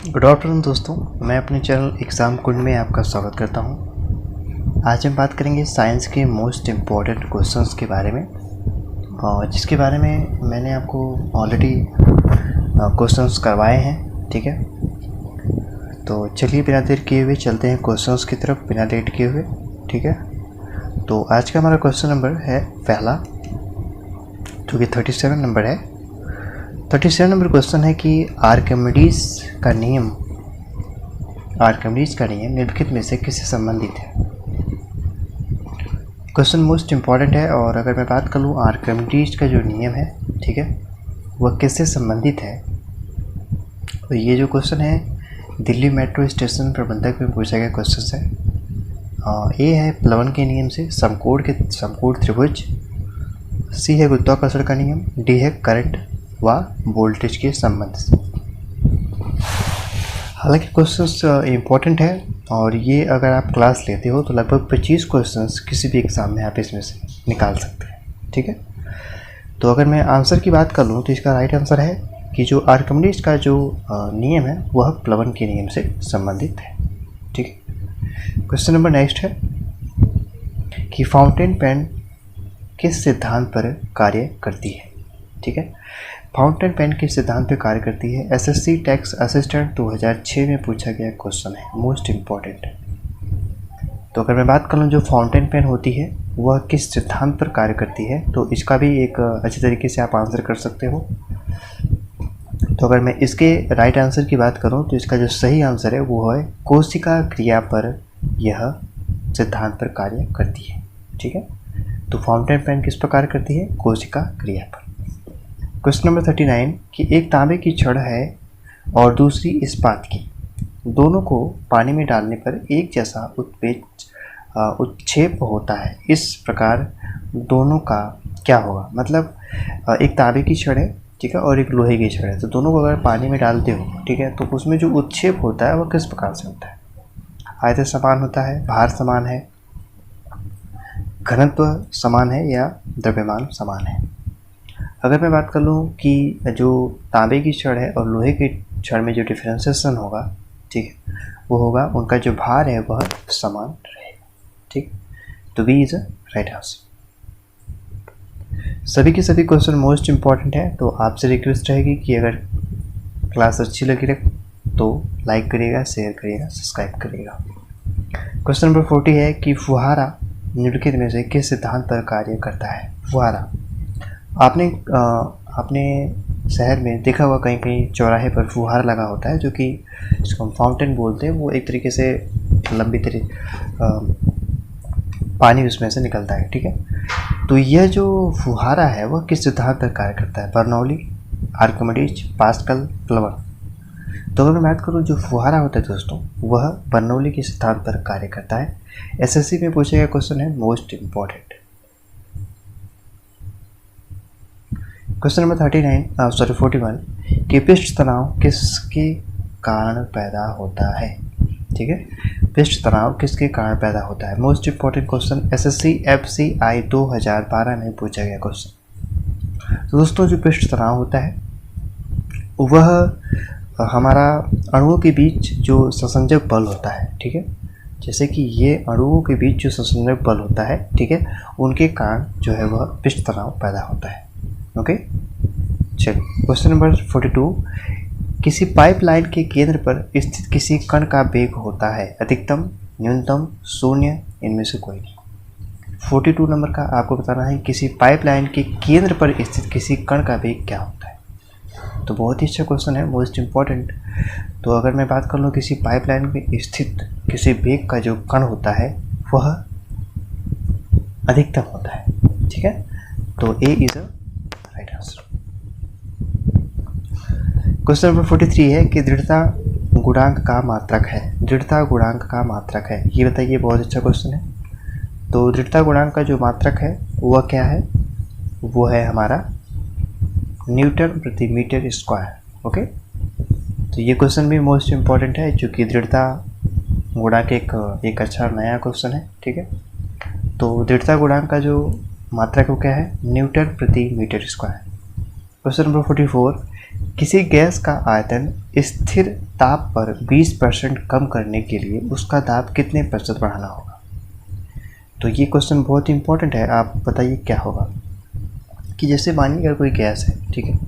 Good afternoon दोस्तों, मैं अपने चैनल एग्ज़ाम कुंड में आपका स्वागत करता हूं। आज हम बात करेंगे साइंस के मोस्ट इम्पॉर्टेंट क्वेश्चंस के बारे में, और जिसके बारे में मैंने आपको ऑलरेडी क्वेश्चंस करवाए हैं। ठीक है, तो चलिए बिना देर किए हुए चलते हैं क्वेश्चंस की तरफ, बिना लेट किए हुए। ठीक है, तो आज का हमारा क्वेश्चन नंबर है पहला, जो कि 37 नंबर है। 37 नंबर क्वेश्चन है कि आर्किमिडीज का नियम निम्नलिखित में से किससे संबंधित है। क्वेश्चन मोस्ट इम्पॉर्टेंट है, और अगर मैं बात कर लूँ आर्किमिडीज का जो नियम है, ठीक है, वह किससे संबंधित है। तो ये जो क्वेश्चन है दिल्ली मेट्रो स्टेशन प्रबंधक में पूछा गया क्वेश्चन है। ए है प्लवन के नियम से समकोण त्रिभुज, सी है गुरुत्वाकर्षण का नियम, डी है करंट व वोल्टेज के संबंध से। हालांकि क्वेश्चंस इम्पॉर्टेंट है, और ये अगर आप क्लास लेते हो तो लगभग 25 क्वेश्चंस किसी भी एग्ज़ाम में आप इसमें से निकाल सकते हैं। ठीक है, तो अगर मैं आंसर की बात कर लूँ तो इसका राइट आंसर है कि जो आर्किमिडीज का जो नियम है वह प्लवन के नियम से संबंधित है। ठीक है, क्वेश्चन नंबर नेक्स्ट है कि फाउंटेन पेन किस सिद्धांत पर कार्य करती है। ठीक है, फाउंटेन पेन किस सिद्धांत पर कार्य करती है। एसएससी टैक्स असिस्टेंट 2006 में पूछा गया क्वेश्चन है, मोस्ट इम्पॉर्टेंट है। तो अगर मैं बात कर लूँ जो फाउंटेन पेन होती है वह किस सिद्धांत पर कार्य करती है, तो इसका भी एक अच्छे तरीके से आप आंसर कर सकते हो। तो अगर मैं इसके राइट आंसर की बात करूँ तो इसका जो सही आंसर है वो है कोशिका क्रिया पर यह सिद्धांत पर कार्य करती है। ठीक है, तो फाउंटेन पेन किस पर कार्य करती है, कोशिका क्रिया पर। क्वेश्चन नंबर 39 कि एक तांबे की छड़ है और दूसरी इस्पात की, दोनों को पानी में डालने पर एक जैसा उत्क्षेप होता है, इस प्रकार दोनों का क्या होगा। मतलब एक तांबे की छड़ है, ठीक है, और एक लोहे की छड़ है, तो दोनों को अगर पानी में डालते हो, ठीक है, तो उसमें जो उत्क्षेप होता है वह किस प्रकार से होता है। आयतन समान होता है, भार समान है, घनत्व समान है, या द्रव्यमान समान है। अगर मैं बात कर लूँ कि जो तांबे की छड़ है और लोहे की छड़ में जो डिफरेंशिएशन होगा, ठीक है, वो होगा उनका जो भार है वह समान रहेगा। ठीक, तो B is a right answer. सभी के सभी क्वेश्चन मोस्ट इम्पॉर्टेंट है, तो आपसे रिक्वेस्ट रहेगी कि अगर क्लास अच्छी लगी तो लाइक करिएगा, शेयर करिएगा, सब्सक्राइब करिएगा। क्वेश्चन नंबर 40 है कि फुहारा निम्नलिखित में से किस सिद्धांत पर कार्य करता है। फुहारा आपने शहर में देखा होगा, कहीं कहीं चौराहे पर फुहारा लगा होता है, जो कि जिसको हम फाउंटेन बोलते हैं। वो एक तरीके से लंबी पानी उसमें से निकलता है। ठीक है, तो यह जो फुहारा है वह किस सिद्धांत पर कार्य करता है, बर्नौली, आर्किमिडीज, पास्कल, प्लवन। तो अगर मैं बात करूँ जो फुहारा होता है दोस्तों, वह बर्नौली के सिद्धांत पर कार्य करता है। एसएससी में पूछा गया क्वेश्चन है, मोस्ट इम्पॉर्टेंट। क्वेश्चन नंबर 41 कि पृष्ठ तनाव किसके कारण पैदा होता है। ठीक है, पृष्ठ तनाव किसके कारण पैदा होता है, most important question, SSC FCI 2012 में पूछा गया क्वेश्चन। तो दोस्तों जो पृष्ठ तनाव होता है वह हमारा अणुओं के बीच जो संसंजक बल होता है, ठीक है, जैसे कि ये अणुओं के बीच जो संसंजक बल होता है, ठीक है, उनके कारण जो है वह पृष्ठ तनाव पैदा होता है। ओके, चलिए क्वेश्चन नंबर 42 किसी पाइपलाइन के केंद्र पर स्थित किसी कण का वेग होता है अधिकतम, न्यूनतम, शून्य, इनमें से कोई नहीं। 42 नंबर का आपको बताना है किसी पाइपलाइन के केंद्र पर स्थित किसी कण का वेग क्या होता है। तो बहुत ही अच्छा क्वेश्चन है, मोस्ट इम्पॉर्टेंट। तो अगर मैं बात कर लूँ किसी पाइपलाइन में स्थित किसी वेग का जो कण होता है वह अधिकतम होता है। ठीक है, तो A is a right answer. Question number 43 है कि दृढ़ता गुणांक का मात्रक है। दृढ़ता गुणांक का मात्रक है, ये बताइए, बहुत अच्छा क्वेश्चन है। तो दृढ़ता गुणांक का जो मात्रक है वह क्या है, वो है हमारा न्यूटन प्रति मीटर स्क्वायर। ओके, तो ये क्वेश्चन भी मोस्ट इम्पॉर्टेंट है, चूँकि दृढ़ता गुणांक एक अच्छा नया क्वेश्चन है। ठीक है, तो दृढ़ता गुणांक का जो मात्रक वो क्या है, न्यूटन प्रति मीटर स्क्वायर। क्वेश्चन नंबर 44 किसी गैस का आयतन स्थिर ताप पर 20% कम करने के लिए उसका दाब कितने प्रतिशत बढ़ाना होगा। तो ये क्वेश्चन बहुत इंपॉर्टेंट है। आप बताइए क्या होगा कि जैसे मानिए अगर कोई गैस है, ठीक है,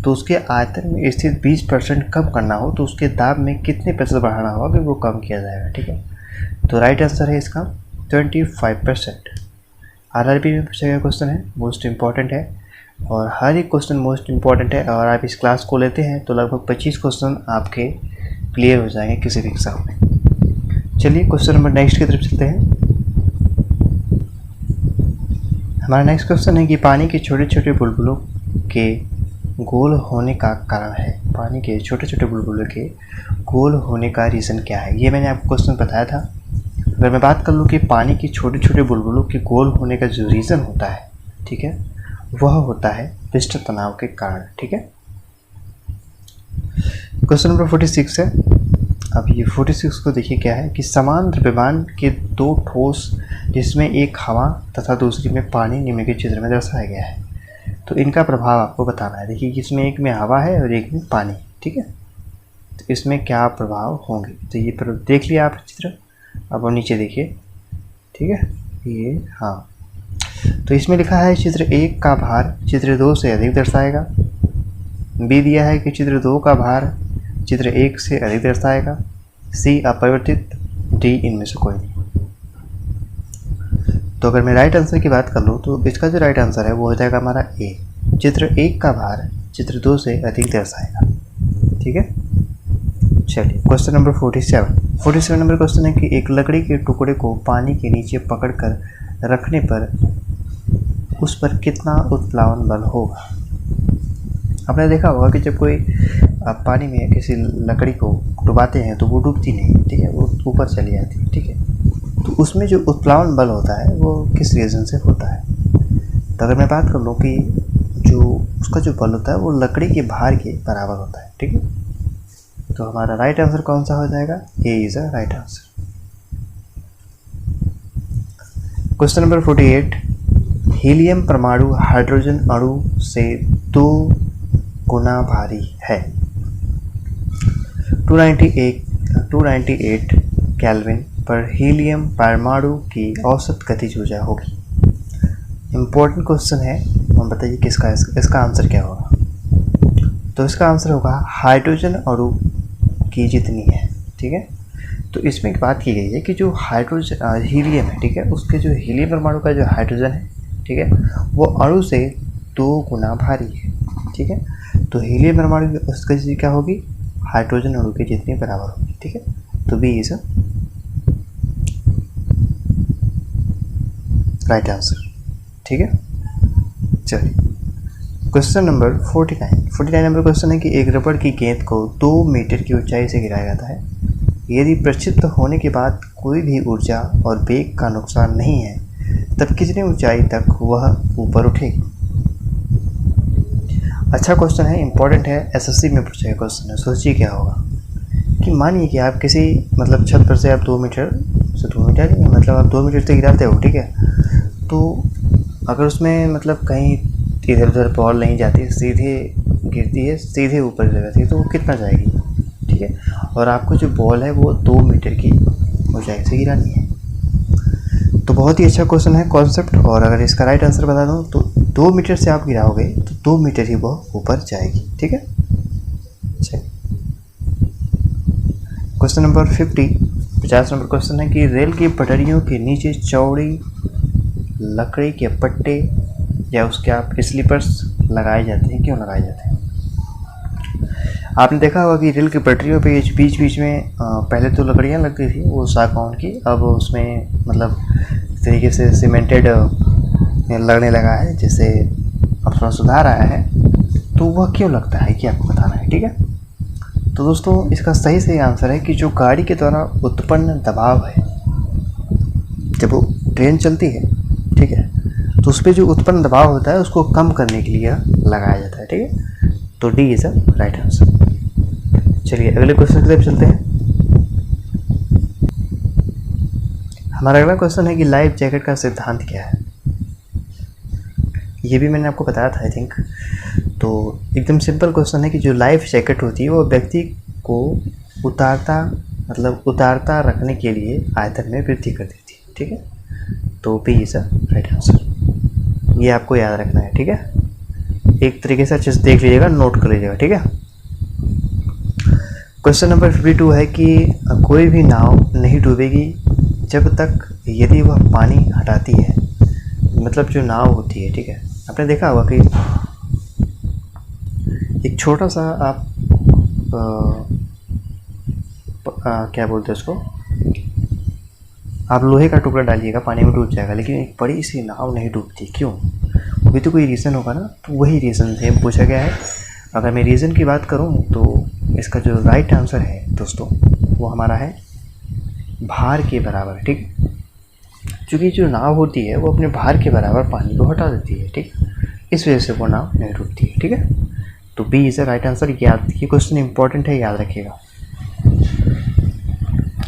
तो उसके आयतन में स्थिर 20% कम करना हो तो उसके दाब में कितने प्रतिशत बढ़ाना होगा कि वो कम किया जाएगा। ठीक है, तो राइट आंसर है इसका 25%। आरआरबी में पूछा गया क्वेश्चन है, मोस्ट इम्पॉर्टेंट है और हर एक क्वेश्चन मोस्ट इम्पॉर्टेंट है। और आप इस क्लास को लेते हैं तो लगभग 25 क्वेश्चन आपके क्लियर हो जाएंगे किसी भी एग्जाम में। चलिए क्वेश्चन नंबर नेक्स्ट की तरफ चलते हैं। हमारा नेक्स्ट क्वेश्चन है कि पानी के छोटे छोटे बुलबुलों के गोल होने का कारण है। पानी के छोटे छोटे बुलबुलों के गोल होने का रीज़न क्या है, ये मैंने आपको क्वेश्चन बताया था। अगर मैं बात कर लूँ कि पानी के छोटे छोटे बुलबुलों के गोल होने का जो रीज़न होता है, ठीक है, वह होता है पृष्ठ तनाव के कारण। ठीक है, क्वेश्चन नंबर 46 है। अब ये 46 को देखिए क्या है कि समान द्रव्यमान के दो ठोस जिसमें एक हवा तथा दूसरी में पानी निम्न के चित्र में दर्शाया गया है, तो इनका प्रभाव आपको बताना है। देखिए इसमें एक में हवा है और एक में पानी। ठीक है, तो इसमें क्या प्रभाव होंगे, तो ये देख लिया आप चित्र। अब नीचे देखिए, ठीक है, ये हाँ, तो इसमें लिखा है चित्र 1 का भार चित्र 2 से अधिक दर्शाएगा। बी दिया है कि चित्र 2 का भार चित्र 1 से अधिक दर्शाएगा। सी अपरिवर्तित, डी इनमें से कोई नहीं। तो अगर मैं राइट आंसर की बात कर लूँ तो इसका जो राइट आंसर है वो हो जाएगा हमारा ए, चित्र 1 का भार चित्र 2 से अधिक दर्शाएगा। ठीक है, चलिए क्वेश्चन नंबर 47 नंबर क्वेश्चन है कि एक लकड़ी के टुकड़े को पानी के नीचे पकड़कर रखने पर उस पर कितना उत्प्लावन बल होगा। आपने देखा होगा कि जब कोई आप पानी में किसी लकड़ी को डुबाते हैं तो वो डूबती नहीं, ठीक है, वो ऊपर चली जाती है। ठीक है, तो उसमें जो उत्प्लावन बल होता है वो किस रीज़न से होता है। तो अगर मैं बात कर लूँ कि जो उसका जो बल होता है वो लकड़ी के भार के बराबर होता है। ठीक है, तो हमारा राइट आंसर कौन सा हो जाएगा, A is a right answer. Question number 48, helium परमाणु हाइड्रोजन अणु से 2 गुना भारी है। 298 केल्विन पर हीलियम परमाणु की औसत गतिज ऊर्जा होगी। इम्पोर्टेंट क्वेश्चन है, हम बताइए किसका इसका आंसर क्या होगा। तो इसका आंसर होगा हाइड्रोजन अणु की जितनी है। ठीक है, तो इसमें एक बात की गई है कि जो हाइड्रोजन हीलियम है, ठीक है, उसके जो हीलियम परमाणु का जो हाइड्रोजन है, ठीक है, वो अणु से 2 गुना भारी है। ठीक है, तो हीलियम परमाणु की औसत गतिज क्या होगी, हाइड्रोजन अणु के जितनी बराबर होगी। ठीक है, तो बी इज राइट आंसर। ठीक है, चलिए क्वेश्चन नंबर 49 नंबर क्वेश्चन है कि एक रबड़ की गेंद को 2 मीटर की ऊंचाई से गिराया जाता है। यदि प्रक्षिप्त होने के बाद कोई भी ऊर्जा और वेग का नुकसान नहीं है तब कितनी ऊंचाई तक वह ऊपर उठेगी। अच्छा क्वेश्चन है, इंपॉर्टेंट है, एसएससी में पूछा गया क्वेश्चन है। सोचिए क्या होगा कि मानिए कि आप किसी मतलब छत पर से आप 2 मीटर नहीं, मतलब आप 2 मीटर से गिराते हो। ठीक है, तो अगर उसमें मतलब कहीं इधर उधर बॉल नहीं जाती, सीधे गिरती है, सीधे ऊपर जाती है, तो वो कितना जाएगी। ठीक है, और आपको जो बॉल है वो 2 मीटर की ऊंचाई से गिरानी है। तो बहुत ही अच्छा क्वेश्चन है कॉन्सेप्ट, और अगर इसका राइट आंसर बता दूं तो 2 मीटर से आप गिराओगे तो 2 मीटर ही वो ऊपर जाएगी। ठीक है, चलिए क्वेश्चन नंबर 50 नंबर क्वेश्चन है कि रेल की पटरियों के नीचे चौड़ी लकड़ी के पट्टे या उसके आप स्लीपर्स लगाए जाते हैं, क्यों लगाए जाते हैं। आपने देखा होगा कि रेल की पटरियों पे बीच बीच में पहले तो लकड़ियाँ लगती थी वो सागौन की, अब उसमें मतलब इस तरीके से सीमेंटेड लगने लगा है, जिससे अब थोड़ा सुधार आया है। तो वह क्यों लगता है कि आपको बताना है। ठीक है, तो दोस्तों इसका सही आंसर है कि जो गाड़ी के द्वारा उत्पन्न दबाव है, जब वो ट्रेन चलती है, ठीक है, तो उस पर जो उत्पन्न दबाव होता है उसको कम करने के लिए लगाया जाता है। ठीक है, तो D is a right answer. चलिए अगले क्वेश्चन की तरफ चलते हैं। हमारा अगला क्वेश्चन है कि लाइफ जैकेट का सिद्धांत क्या है। ये भी मैंने आपको बताया था आई थिंक। तो एकदम सिंपल क्वेश्चन है कि जो लाइफ जैकेट होती है वो व्यक्ति को उतारता रखने के लिए आयतन में वृद्धि कर देती है, ठीक है। तो B is a right answer, ये आपको याद रखना है, ठीक है। एक तरीके से अच्छे से देख लीजिएगा, नोट कर लीजिएगा, ठीक है। क्वेश्चन नंबर 52 है कि कोई भी नाव नहीं डूबेगी जब तक यदि वह पानी हटाती है। मतलब जो नाव होती है, ठीक है, आपने देखा होगा कि एक छोटा सा आप क्या बोलते हैं उसको, आप लोहे का टुकड़ा डालिएगा पानी में डूब जाएगा, लेकिन एक बड़ी सी नाव नहीं डूबती, क्यों? वो भी तो कोई रीज़न होगा ना। तो वही रीज़न से पूछा गया है। अगर मैं रीज़न की बात करूं तो इसका जो राइट आंसर है दोस्तों वो हमारा है भार के बराबर, ठीक। क्योंकि जो नाव होती है वो अपने भार के बराबर पानी को हटा देती है, ठीक। इस वजह से वो नाव नहीं डूबती है, ठीक है। तो B is the right answer. ये क्वेश्चन इंपॉर्टेंट है, याद रखिएगा।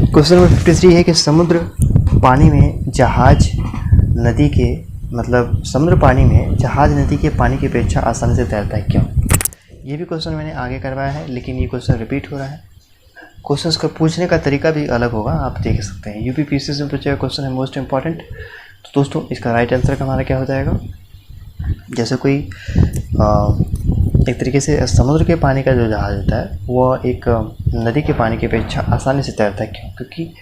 क्वेश्चन नंबर 53 है कि समुद्र पानी में जहाज नदी के पानी की अपेक्षा आसानी से तैरता है, क्यों? ये भी क्वेश्चन मैंने आगे करवाया है, लेकिन ये क्वेश्चन रिपीट हो रहा है। क्वेश्चंस का पूछने का तरीका भी अलग होगा, आप देख सकते हैं। यूपीपीएससी से पूछा गया क्वेश्चन है मोस्ट इंपॉर्टेंट। तो दोस्तों इसका राइट आंसर हमारा क्या हो जाएगा? जैसे कोई एक तरीके से समुद्र के पानी का जो जहाज होता है वह एक नदी के पानी की अपेक्षा आसानी से तैरता है, क्यों? क्योंकि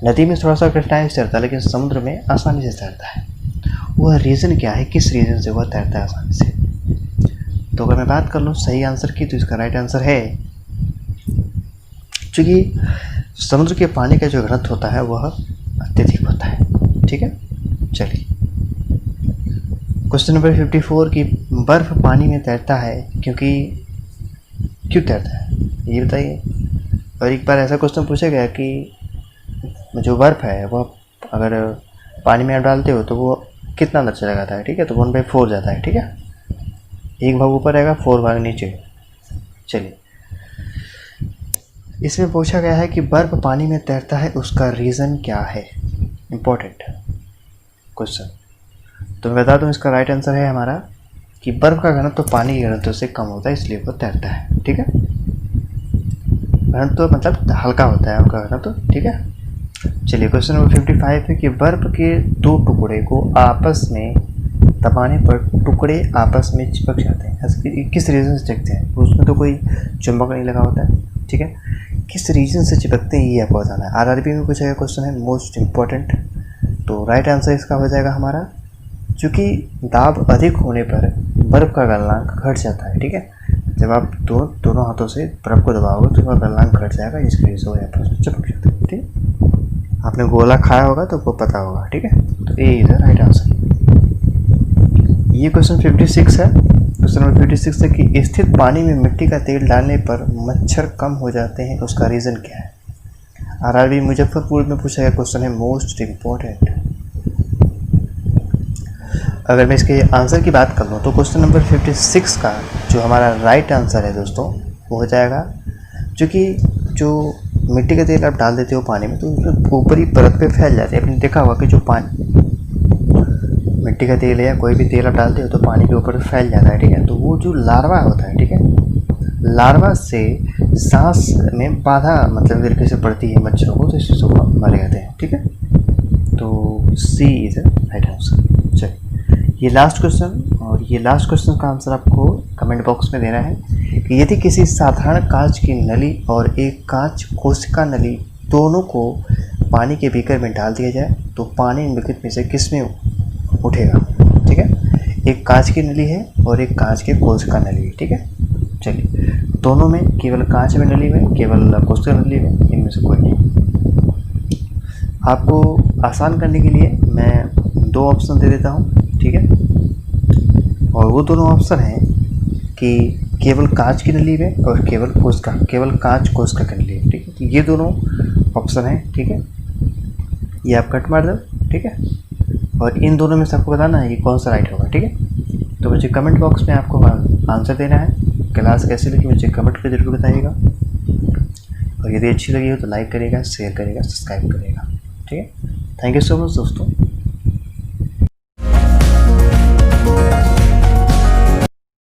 नदी में थोड़ा सा कठिनाई से तैरता है, लेकिन समुद्र में आसानी से तैरता है। वह रीज़न क्या है, किस रीज़न से वह तैरता है आसानी से? तो अगर मैं बात कर लूँ सही आंसर की, तो इसका राइट आंसर है क्योंकि समुद्र के पानी का जो घनत्व होता है वह अत्यधिक होता है, ठीक है। चलिए क्वेश्चन नंबर 54 की बर्फ़ पानी में तैरता है क्यों तैरता है, ये बताइए। और एक बार ऐसा क्वेश्चन पूछा गया कि जो बर्फ़ है वह अगर पानी में आप डालते हो तो वो कितना अंदर चला जाता है, ठीक है। तो 1/4 जाता है, ठीक है। एक भाग ऊपर रहेगा, 4 भाग नीचे। चलिए इसमें पूछा गया है कि बर्फ़ पानी में तैरता है, उसका रीज़न क्या है? Important question. तो मैं बता दूं इसका राइट आंसर है हमारा कि बर्फ़ का घनत्व तो पानी के घनत्व से कम होता है, इसलिए वो तैरता है, ठीक है। घनत्व तो मतलब हल्का होता है उनका घनत्व, ठीक है। चलिए क्वेश्चन नंबर 55 है कि बर्फ़ के 2 टुकड़े को आपस में दबाने पर टुकड़े आपस में चिपक जाते हैं। ऐसे किस रीज़न से चिपकते हैं? उसमें तो कोई चुंबक नहीं लगा होता है, ठीक है। किस रीज़न से चिपकते हैं ये आपको बताना है। आरआरबी में पूछा गया क्वेश्चन है, मोस्ट इम्पॉर्टेंट। तो राइट आंसर इसका हो जाएगा हमारा, चूँकि दाब अधिक होने पर बर्फ़ का गलनांक घट जाता है, ठीक है। जब आप दोनों हाथों से बर्फ़ को दबाओगे तो उसका गलनांक घट जाएगा, जिसकी वजह से वो आपस में चिपक जाता है, ठीक है। आपने गोला खाया होगा तो आपको पता होगा, ठीक है। तो A is the right answer. ये क्वेश्चन 56 है। क्वेश्चन नंबर 56 है कि स्थित पानी में मिट्टी का तेल डालने पर मच्छर कम हो जाते हैं, उसका रीज़न क्या है? आरआरबी मुजफ्फरपुर में पूछा गया क्वेश्चन है, मोस्ट इम्पोर्टेंट। अगर मैं इसके आंसर की बात कर लूँ तो क्वेश्चन नंबर 56 का जो हमारा राइट आंसर है दोस्तों वो हो जाएगा, क्योंकि जो मिट्टी का तेल आप डाल देते हो पानी में तो उसमें ऊपरी परत पे फैल जाते हैं। आपने देखा होगा कि जो मिट्टी का तेल है या कोई भी तेल आप डालते हो तो पानी के ऊपर फैल जाता है, ठीक है। तो वो जो लार्वा होता है, ठीक है, लार्वा से सांस में बाधा मतलब तरीके से पड़ती है मच्छरों को, तो इस चीज़ों को मारे जाते हैं, ठीक है। तो सी इज राइट आंसर। चलिए ये लास्ट क्वेश्चन, और ये लास्ट क्वेश्चन का आंसर आपको कमेंट बॉक्स में देना है कि यदि किसी साधारण कांच की नली और एक कांच कोशिका नली दोनों को पानी के बीकर में डाल दिया जाए तो पानी निम्नलिखित में से किस में उठेगा, ठीक है। एक कांच की नली है और एक कांच के कोशिका नली है, ठीक है। चलिए दोनों में, केवल कांच में नली में, केवल कोशिका नली में, इनमें से कोई नहीं। आपको आसान करने के लिए मैं 2 ऑप्शन दे देता हूँ, ठीक है। और वो दोनों ऑप्शन हैं कि केवल कांच की नली में और केवल कांच कोशिका की नली में, ठीक है। तो ये दोनों ऑप्शन हैं, ठीक है। ये आप कट मार दो, ठीक है। और इन दोनों में से आपको बताना है कि कौन सा राइट होगा, ठीक है। तो मुझे कमेंट बॉक्स में आपको आंसर देना है। क्लास कैसी लगी मुझे कमेंट कर जरूर बताइएगा, और यदि अच्छी लगी हो तो लाइक करिएगा, शेयर करिएगा, सब्सक्राइब करिएगा, ठीक है। थैंक यू सो मच दोस्तों।